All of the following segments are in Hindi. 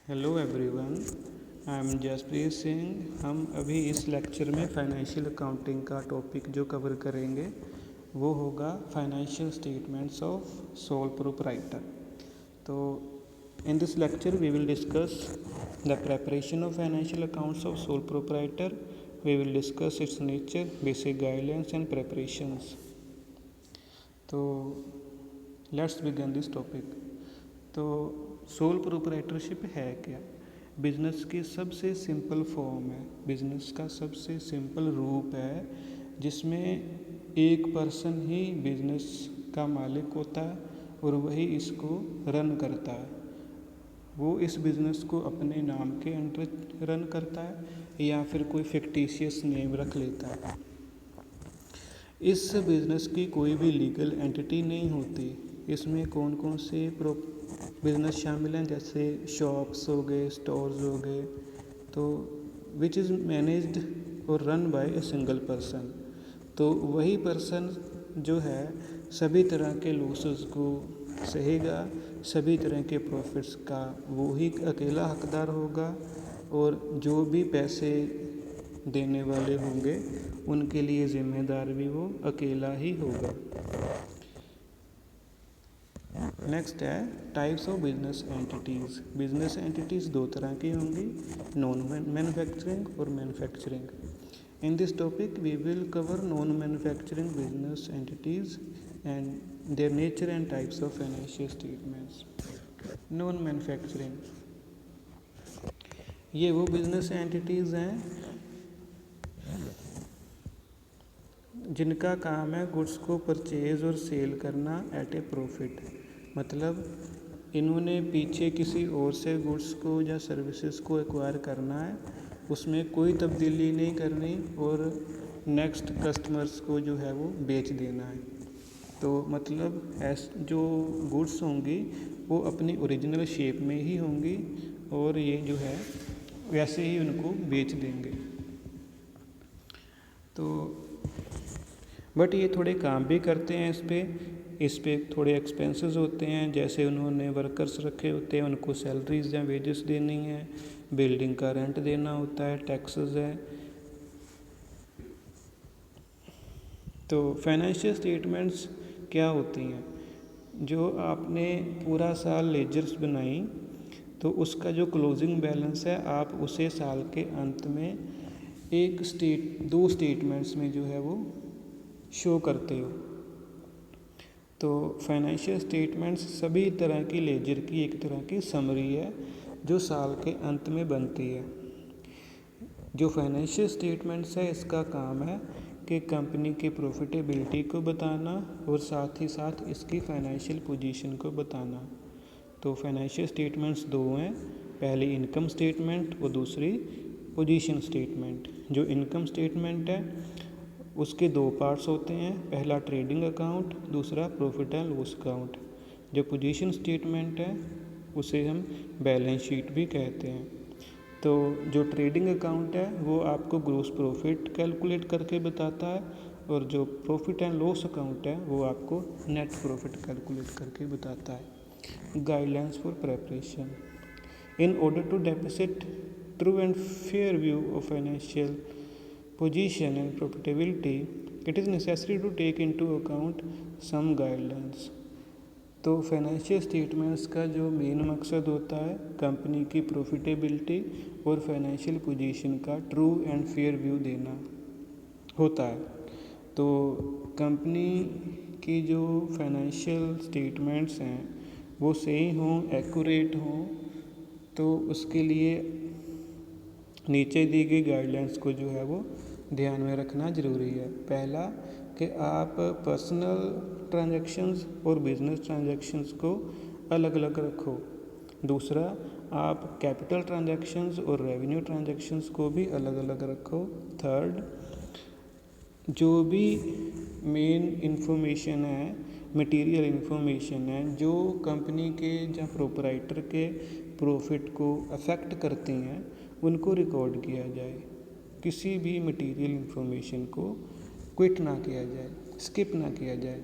Hello everyone, I am Jaspreet Singh. हम अभी इस लेक्चर में फाइनेंशियल अकाउंटिंग का टॉपिक जो कवर करेंगे वो होगा financial statements of sole proprietor. तो in this lecture we will discuss the preparation of financial accounts of sole proprietor. We will discuss its nature, basic guidelines and preparations. तो लेट्स बिगिन दिस टॉपिक। तो सोल प्रोप्राइटरशिप है क्या? बिजनेस की सबसे सिंपल फॉर्म है, बिजनेस का सबसे सिंपल रूप है जिसमें एक पर्सन ही बिजनेस का मालिक होता है और वही इसको रन करता है। वो इस बिज़नेस को अपने नाम के अंडर रन करता है या फिर कोई फिक्टिशियस नेम रख लेता है। इस बिज़नेस की कोई भी लीगल एंटिटी नहीं होती। इसमें कौन कौन से बिज़नेस शामिल हैं, जैसे शॉप्स हो गए, स्टोर्स हो गए, तो विच इज़ मैनेज्ड और run by a single person. तो वही पर्सन जो है सभी तरह के लॉसेस को सहेगा, सभी तरह के प्रॉफिट्स का वो ही अकेला हकदार होगा और जो भी पैसे देने वाले होंगे उनके लिए जिम्मेदार भी वो अकेला ही होगा। नेक्स्ट है types of business entities. Business entities दो तरह की होंगी, नॉन मैन्युफैक्चरिंग और manufacturing. In this topic we will cover non manufacturing business entities and their nature and types of financial statements. Non manufacturing, ये वो बिजनेस एंटिटीज़ हैं जिनका काम है गुड्स को परचेज और सेल करना एट ए प्रॉफिट। मतलब इन्होंने पीछे किसी और से गुड्स को या सर्विसेज को एक्वायर करना है, उसमें कोई तब्दीली नहीं करनी और नेक्स्ट कस्टमर्स को जो है वो बेच देना है। तो मतलब जो गुड्स होंगी वो अपनी ओरिजिनल शेप में ही होंगी और ये जो है वैसे ही उनको बेच देंगे। तो बट ये थोड़े काम भी करते हैं इस पे थोड़े एक्सपेंसेस होते हैं, जैसे उन्होंने वर्कर्स रखे होते हैं, उनको सैलरीज या वेजेस देनी है, बिल्डिंग का रेंट देना होता है, टैक्सेस है। तो फाइनेंशियल स्टेटमेंट्स क्या होती हैं? जो आपने पूरा साल लेजर्स बनाई तो उसका जो क्लोजिंग बैलेंस है आप उसे साल के अंत में दो स्टेटमेंट्स में जो है वो शो करते हो। तो फाइनेंशियल स्टेटमेंट्स सभी तरह की लेजर की एक तरह की समरी है जो साल के अंत में बनती है। जो फाइनेंशियल स्टेटमेंट्स है इसका काम है कि कंपनी की प्रॉफिटेबिलिटी को बताना और साथ ही साथ इसकी फाइनेंशियल पोजीशन को बताना। तो फाइनेंशियल स्टेटमेंट्स दो हैं, पहली इनकम स्टेटमेंट और दूसरी पोजीशन स्टेटमेंट। जो इनकम स्टेटमेंट है उसके दो पार्ट्स होते हैं, पहला ट्रेडिंग अकाउंट, दूसरा प्रॉफिट एंड लॉस अकाउंट। जो पोजीशन स्टेटमेंट है उसे हम बैलेंस शीट भी कहते हैं। तो जो ट्रेडिंग अकाउंट है वो आपको ग्रॉस प्रॉफिट कैलकुलेट करके बताता है और जो प्रॉफिट एंड लॉस अकाउंट है वो आपको नेट प्रॉफिट कैलकुलेट करके बताता है। Guidelines for preparation. In order to deposit true and fair view of financial position and profitability, it is necessary to take into account some guidelines। तो फाइनेंशियल स्टेटमेंट्स का जो मेन मकसद होता है कंपनी की प्रॉफिटेबिलिटी और फाइनेंशियल पोजीशन का ट्रू एंड फेयर व्यू देना होता है। तो कंपनी की जो फाइनेंशियल स्टेटमेंट्स हैं वो सही हों, एक्यूरेट हों, तो उसके लिए नीचे दी गई गाइडलाइंस को जो है वो ध्यान में रखना ज़रूरी है। पहला कि आप पर्सनल ट्रांजैक्शंस और बिजनेस ट्रांजैक्शंस को अलग अलग रखो। दूसरा, आप कैपिटल ट्रांजैक्शंस और रेवेन्यू ट्रांजैक्शंस को भी अलग अलग रखो। थर्ड, जो भी मेन इंफॉर्मेशन है, मटेरियल इंफॉर्मेशन है जो कंपनी के या प्रोपराइटर के प्रॉफिट को अफेक्ट करती हैं उनको रिकॉर्ड किया जाए। किसी भी मटेरियल इंफॉर्मेशन को क्विट ना किया जाए, स्किप ना किया जाए।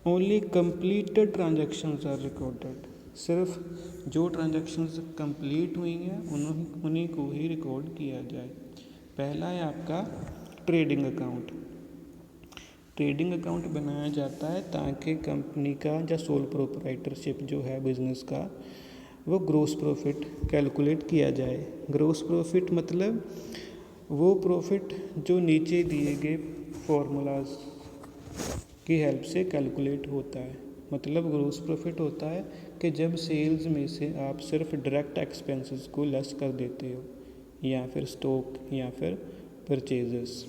Only completed transactions are recorded. सिर्फ जो ट्रांजैक्शंस कंप्लीट हुई हैं उन्हीं को ही रिकॉर्ड किया जाए। पहला है आपका ट्रेडिंग अकाउंट। ट्रेडिंग अकाउंट बनाया जाता है ताकि कंपनी का या सोल प्रोप्राइटरशिप जो है बिजनेस का, वो ग्रॉस प्रॉफिट कैलकुलेट किया जाए। ग्रॉस प्रॉफिट मतलब वो प्रॉफिट जो नीचे दिए गए फॉर्मूलाज की हेल्प से कैलकुलेट होता है। मतलब ग्रॉस प्रॉफिट होता है कि जब सेल्स में से आप सिर्फ डायरेक्ट एक्सपेंसेस को लेस कर देते हो, या फिर स्टॉक या फिर परचेजेस।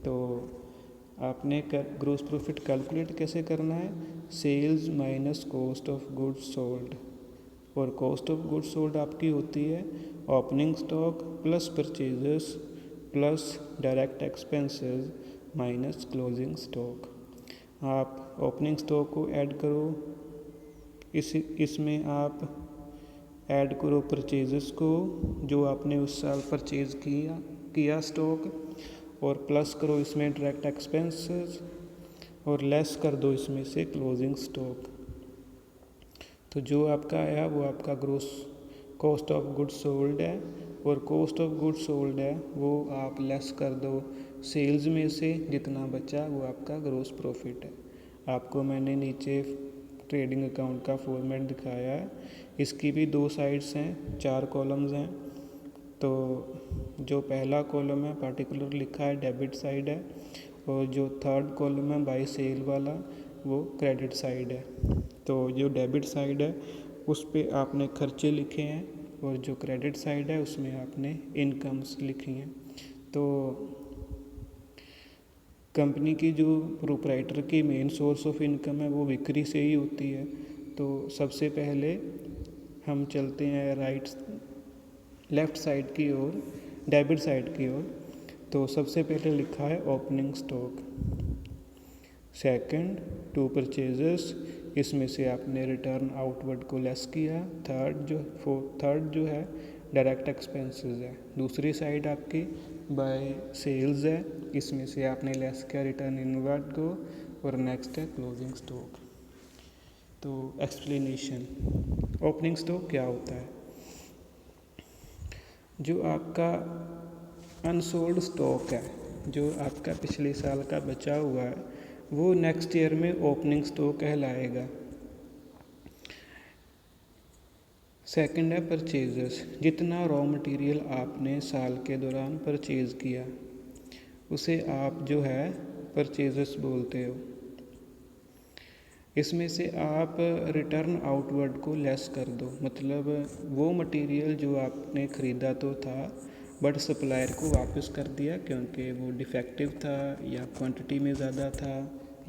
तो आपने ग्रॉस प्रॉफिट कैलकुलेट कैसे करना है? Sales minus cost of goods sold, और कॉस्ट ऑफ गुड्स सोल्ड आपकी होती है opening stock plus purchases plus direct expenses minus closing stock. आप ओपनिंग स्टॉक को ऐड करो, इसमें आप ऐड करो परचेजेस को जो आपने उस साल परचेज किया स्टॉक, और प्लस करो इसमें डायरेक्ट एक्सपेंसेस, और लेस कर दो इसमें से क्लोजिंग स्टॉक। तो जो आपका आया वो आपका gross cost of goods sold है, और कॉस्ट ऑफ गुड्स सोल्ड है वो आप लेस कर दो सेल्स में से, जितना बचा वो आपका ग्रोस प्रॉफिट है। आपको मैंने नीचे ट्रेडिंग अकाउंट का फॉर्मेट दिखाया है। इसकी भी 2 साइड्स हैं, 4 कॉलम्स हैं। तो जो पहला कॉलम है पार्टिकुलर लिखा है डेबिट साइड है, और जो थर्ड कॉलम है बाय सेल वाला वो क्रेडिट साइड है। तो जो डेबिट साइड है उस पे आपने खर्चे लिखे हैं, और जो क्रेडिट साइड है उसमें आपने इनकम्स लिखी हैं। तो कंपनी की जो प्रोप्राइटर की मेन सोर्स ऑफ इनकम है वो बिक्री से ही होती है। तो सबसे पहले हम चलते हैं लेफ़्ट साइड की ओर, डेबिट साइड की ओर। तो सबसे पहले लिखा है opening stock, second to purchases, इसमें से आपने रिटर्न आउटवर्ड को लेस किया। थर्ड जो है डायरेक्ट एक्सपेंसेस है। दूसरी साइड आपकी बाय सेल्स है, इसमें से आपने लेस किया रिटर्न इनवर्ड को, और नेक्स्ट है क्लोजिंग स्टॉक। तो एक्सप्लेनेशन, ओपनिंग स्टॉक क्या होता है? जो आपका अनसोल्ड स्टॉक है, जो आपका पिछले साल का बचा हुआ है, वो नेक्स्ट ईयर में ओपनिंग स्टॉक कहलाएगा। सेकंड है परचेजेस, जितना रॉ मटेरियल आपने साल के दौरान परचेज किया उसे आप जो है परचेजेस बोलते हो। इसमें से आप रिटर्न आउटवर्ड को लेस कर दो, मतलब वो मटेरियल जो आपने ख़रीदा तो था बट सप्लायर को वापस कर दिया क्योंकि वो डिफेक्टिव था, या क्वांटिटी में ज़्यादा था,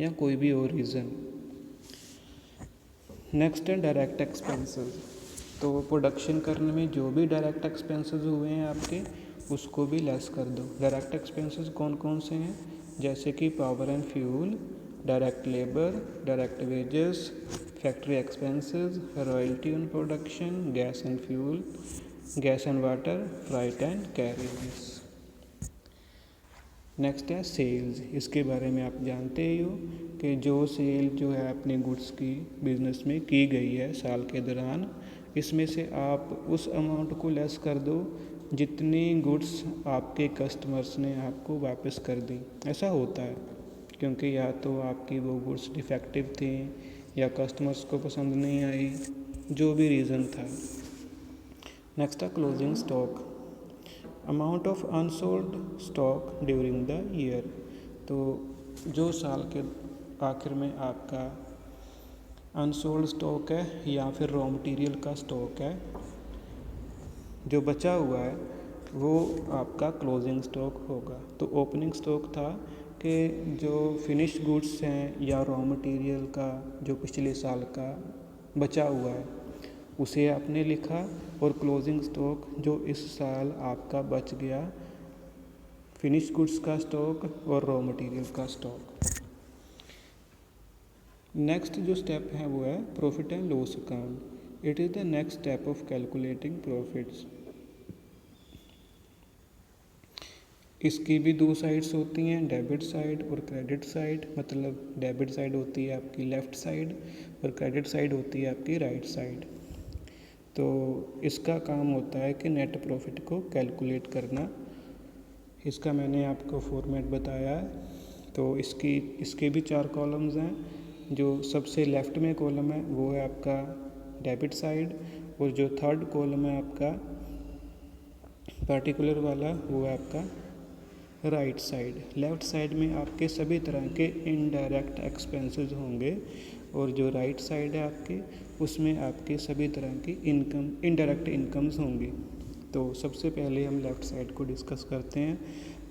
या कोई भी और रीज़न। नेक्स्ट है डायरेक्ट एक्सपेंसेस। तो प्रोडक्शन करने में जो भी डायरेक्ट एक्सपेंसेस हुए हैं आपके, उसको भी लेस कर दो। डायरेक्ट एक्सपेंसेस कौन कौन से हैं? जैसे कि power and fuel, direct labour, direct wages, factory expenses, royalty on production, gas and fuel, gas and water, freight and carriers. Next है सेल्स। इसके बारे में आप जानते ही हो कि जो सेल जो है अपने गुड्स की बिजनेस में की गई है साल के दौरान, इसमें से आप उस अमाउंट को लेस कर दो जितनी गुड्स आपके कस्टमर्स ने आपको वापस कर दी। ऐसा होता है क्योंकि या तो आपकी वो गुड्स डिफेक्टिव थी, या कस्टमर्स को पसंद नहीं आई, जो भी रीज़न था। नेक्स्ट है closing stock, amount of unsold stock during the year. तो जो साल के आखिर में आपका अनसोल्ड स्टॉक है या फिर रॉ मटेरियल का स्टॉक है जो बचा हुआ है, वो आपका क्लोजिंग स्टॉक होगा। तो ओपनिंग स्टॉक था कि जो फिनिश गुड्स हैं या रॉ मटेरियल का जो पिछले साल का बचा हुआ है उसे आपने लिखा, और क्लोजिंग स्टॉक जो इस साल आपका बच गया, फिनिश गुड्स का स्टॉक और रॉ मटेरियल का स्टॉक। नेक्स्ट जो स्टेप है वो है profit and loss account. It is the next step of calculating profits. इसकी भी 2 साइड्स होती हैं, डेबिट साइड और क्रेडिट साइड। मतलब डेबिट साइड होती है आपकी लेफ़्ट साइड और क्रेडिट साइड होती है आपकी राइट साइड। तो इसका काम होता है कि नेट प्रॉफिट को कैलकुलेट करना। इसका मैंने आपको फॉर्मेट बताया है। तो इसके भी 4 कॉलम्स हैं। जो सबसे लेफ़्ट में कॉलम है वो है आपका डेबिट साइड, और जो थर्ड कॉलम है आपका पर्टिकुलर वाला वो है आपका राइट साइड। लेफ़्ट साइड में आपके सभी तरह के इनडायरेक्ट एक्सपेंसेस होंगे, और जो राइट साइड है आपके उसमें आपके सभी तरह की इनडायरेक्ट इनकम्स होंगी। तो सबसे पहले हम लेफ़्ट साइड को डिस्कस करते हैं।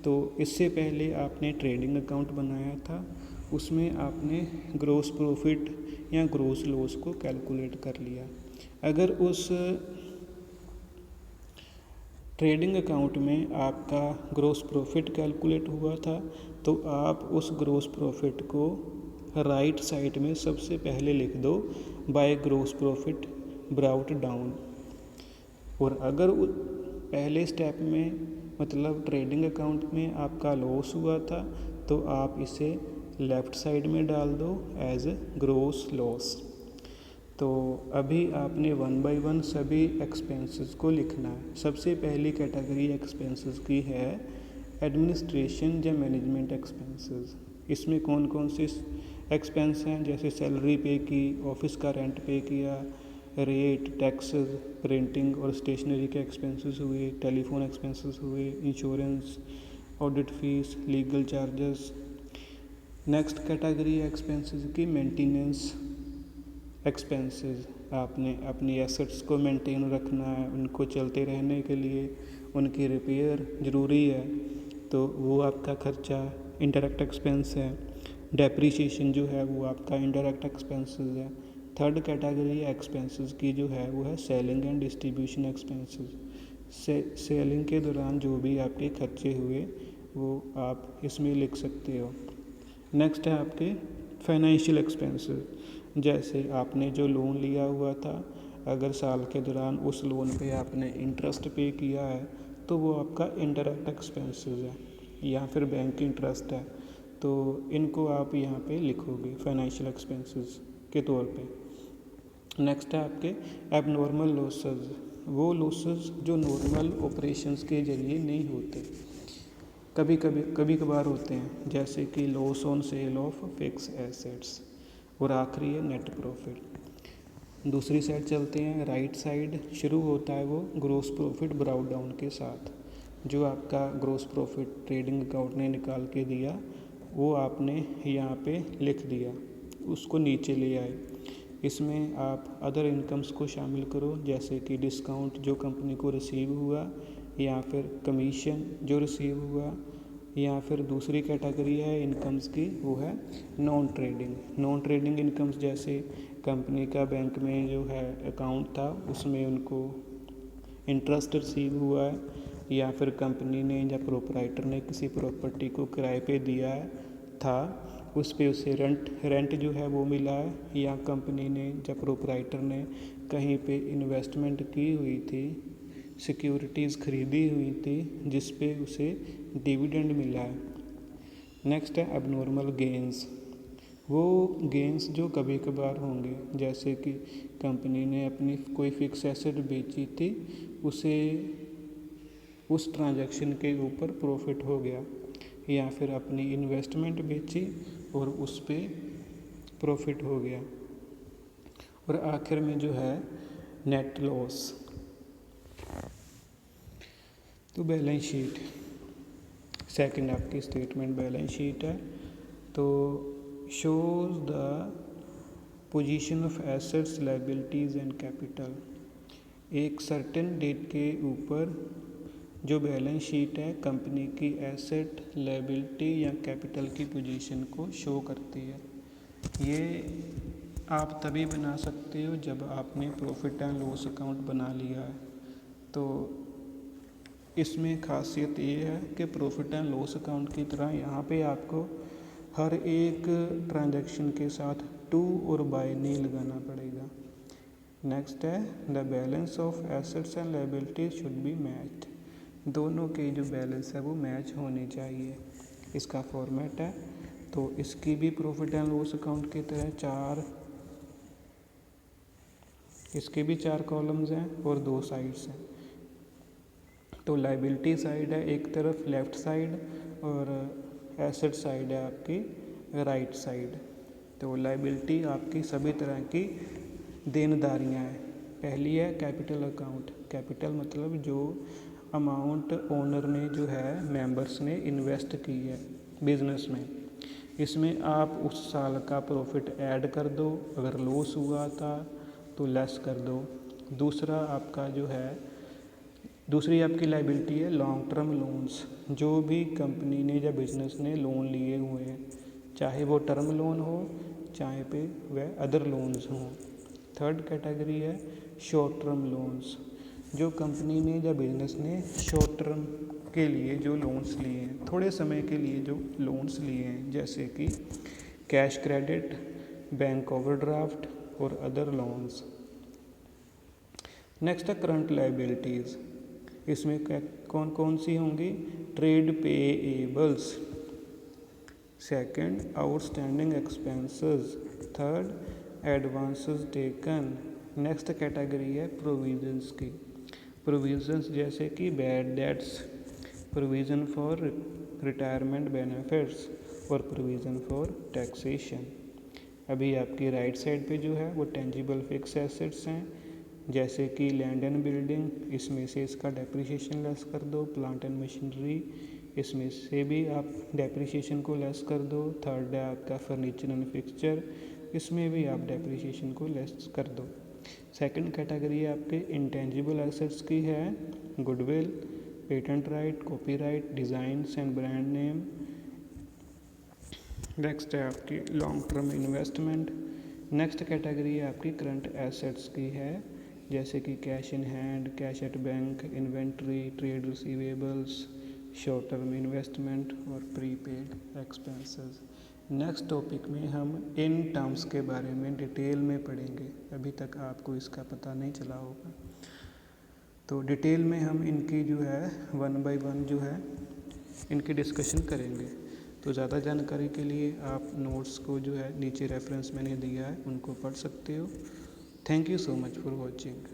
तो इससे पहले आपने ट्रेडिंग अकाउंट बनाया था, उसमें आपने ग्रॉस प्रॉफिट या ग्रॉस लॉस को कैलकुलेट कर लिया। अगर उस ट्रेडिंग अकाउंट में आपका ग्रॉस प्रॉफिट कैलकुलेट हुआ था, तो आप उस ग्रॉस प्रॉफिट को राइट साइड में सबसे पहले लिख दो by gross profit brought down. और अगर पहले स्टेप में मतलब ट्रेडिंग अकाउंट में आपका लॉस हुआ था, तो आप इसे लेफ़्ट साइड में डाल दो एज ग्रॉस लॉस। तो अभी आपने 1 बाय 1 सभी एक्सपेंसेस को लिखना है। सबसे पहली कैटेगरी एक्सपेंसेस की है एडमिनिस्ट्रेशन या मैनेजमेंट एक्सपेंसेस। इसमें कौन कौन से एक्सपेंस हैं, जैसे सैलरी पे की, ऑफिस का रेंट पे किया, रेट, टैक्सेस, प्रिंटिंग और स्टेशनरी के एक्सपेंसेस हुए, टेलीफोन एक्सपेंसेस हुए, insurance, audit fees, legal charges. Next category expenses की मेंटेनेंस एक्सपेंसेस। आपने अपनी एसेट्स को मेंटेन रखना है, उनको चलते रहने के लिए उनकी रिपेयर ज़रूरी है, तो वो आपका खर्चा इंडायरेक्ट एक्सपेंस है। डेप्रिसिएशन जो है वो आपका इंडायरेक्ट एक्सपेंसेस है। थर्ड कैटेगरी एक्सपेंसेस की जो है वो है selling and distribution expenses. Selling के दौरान जो भी आपके खर्चे हुए वो आप इसमें लिख सकते हो। नेक्स्ट है आपके फाइनेंशियल एक्सपेंसेस। जैसे आपने जो लोन लिया हुआ था, अगर साल के दौरान उस लोन पे आपने इंटरेस्ट पे किया है, तो वो आपका इंडायरेक्ट एक्सपेंसेस है, या फिर बैंक इंटरेस्ट है, तो इनको आप यहाँ पे लिखोगे फाइनेंशियल एक्सपेंसेस के तौर पे। नेक्स्ट है आपके एबनॉर्मल लॉसेस। वो लॉसेस जो नॉर्मल ऑपरेशंस के जरिए नहीं होते, कभी कभार होते हैं, जैसे कि loss on sale of fix assets. और आखिरी है नेट प्रॉफिट। दूसरी साइड चलते हैं, राइट साइड शुरू होता है वो ग्रॉस प्रॉफिट ब्राउट डाउन के साथ। जो आपका ग्रॉस प्रॉफिट ट्रेडिंग अकाउंट ने निकाल के दिया वो आपने यहाँ पे लिख दिया, उसको नीचे ले आए। इसमें आप अदर इनकम्स को शामिल करो, जैसे कि डिस्काउंट जो कंपनी को रिसीव हुआ, या फिर कमीशन जो रिसीव हुआ, या फिर दूसरी कैटेगरी है इनकम्स की, वो है नॉन ट्रेडिंग इनकम्स। जैसे कंपनी का बैंक में जो है अकाउंट था, उसमें उनको इंटरेस्ट रिसीव हुआ है, या फिर कंपनी ने या प्रोपराइटर ने किसी प्रॉपर्टी को किराए पे दिया है था, उस पे उसे रेंट जो है वो मिला है, या कंपनी ने या प्रोपराइटर ने कहीं पे इन्वेस्टमेंट की हुई थी, सिक्योरिटीज़ खरीदी हुई थी, जिस पे उसे डिविडेंड मिला है। नेक्स्ट है एबनॉर्मल गेंस। वो गेंस जो कभी कभार होंगे, जैसे कि कंपनी ने अपनी कोई फिक्स एसेट बेची थी, उसे उस ट्रांजैक्शन के ऊपर प्रॉफिट हो गया, या फिर अपनी इन्वेस्टमेंट बेची और उस पे प्रॉफिट हो गया। और आखिर में जो है नेट लॉस। तो बैलेंस शीट, सेकंड आपकी स्टेटमेंट बैलेंस शीट है। तो shows the position of assets, liabilities and capital. एक सर्टेन डेट के ऊपर जो बैलेंस शीट है कंपनी की एसेट, लायबिलिटी या कैपिटल की पोजीशन को शो करती है। ये आप तभी बना सकते हो जब आपने प्रॉफिट एंड लॉस अकाउंट बना लिया है। तो इसमें खासियत ये है कि प्रॉफिट एंड लॉस अकाउंट की तरह यहाँ पे आपको हर एक ट्रांजैक्शन के साथ टू और बाय नहीं लगाना पड़ेगा। नेक्स्ट है the balance of assets and liabilities should be matched. दोनों के जो बैलेंस है वो मैच होने चाहिए, इसका फॉर्मेट है। तो इसकी भी प्रॉफिट एंड लॉस अकाउंट की तरह इसके भी 4 कॉलम्स हैं और 2 साइड्स हैं। तो लाइबिलिटी साइड है एक तरफ लेफ़्ट साइड और एसेट साइड है आपकी राइट साइड। तो लाइबिलिटी आपकी सभी तरह की देनदारियां हैं। पहली है कैपिटल अकाउंट। कैपिटल मतलब जो अमाउंट ओनर ने जो है मेंबर्स ने इन्वेस्ट की है बिजनेस में, इसमें आप उस साल का प्रॉफिट ऐड कर दो, अगर लॉस हुआ था तो लेस कर दो। दूसरी आपकी लाइबिलिटी है लॉन्ग टर्म लोन्स। जो भी कंपनी ने या बिजनेस ने लोन लिए हुए हैं, चाहे वो टर्म लोन हो चाहे पे वह अदर लोन्स हों। थर्ड कैटेगरी है शॉर्ट टर्म लोन्स। जो कंपनी ने या बिजनेस ने शॉर्ट टर्म के लिए जो लोन्स लिए हैं, थोड़े समय के लिए जो लोन्स लिए हैं, जैसे कि कैश क्रेडिट, बैंक ओवरड्राफ्ट और अदर लोन्स। नेक्स्ट है करंट लाइबिलिटीज़। इसमें कौन कौन सी होंगी? Trade payables, second outstanding expenses, third advances taken. Next category है प्रोविजंस की। प्रोविजंस जैसे कि bad debts, provision for retirement benefits और प्रोविज़न फॉर टैक्सेशन। अभी आपकी राइट साइड पे जो है वो टेंजिबल फिक्स एसेट्स हैं, जैसे कि लैंड एंड बिल्डिंग, इसमें से इसका डेप्रिसिएशन लेस कर दो। प्लांट एंड मशीनरी, इसमें से भी आप डेप्रिसिएशन को लेस कर दो। थर्ड है आपका फर्नीचर एंड फिक्सचर, इसमें भी आप डेप्रिसिएशन को लेस कर दो। सेकंड कैटेगरी है आपके इंटेंजिबल एसेट्स की है, goodwill, patent right, copyright, designs and brand name. Next है आपकी long term investment. Next category है आपकी करंट एसेट्स की है, जैसे कि cash in hand, cash at bank, inventory, trade receivables, short term investment और प्रीपेड एक्सपेंसेस। नेक्स्ट टॉपिक में हम इन टर्म्स के बारे में डिटेल में पढ़ेंगे। अभी तक आपको इसका पता नहीं चला होगा, तो डिटेल में हम इनकी जो है 1 बाय 1 जो है इनकी डिस्कशन करेंगे। तो ज़्यादा जानकारी के लिए आप नोट्स को जो है नीचे रेफरेंस मैंने दिया है उनको पढ़ सकते हो। Thank you so much for watching.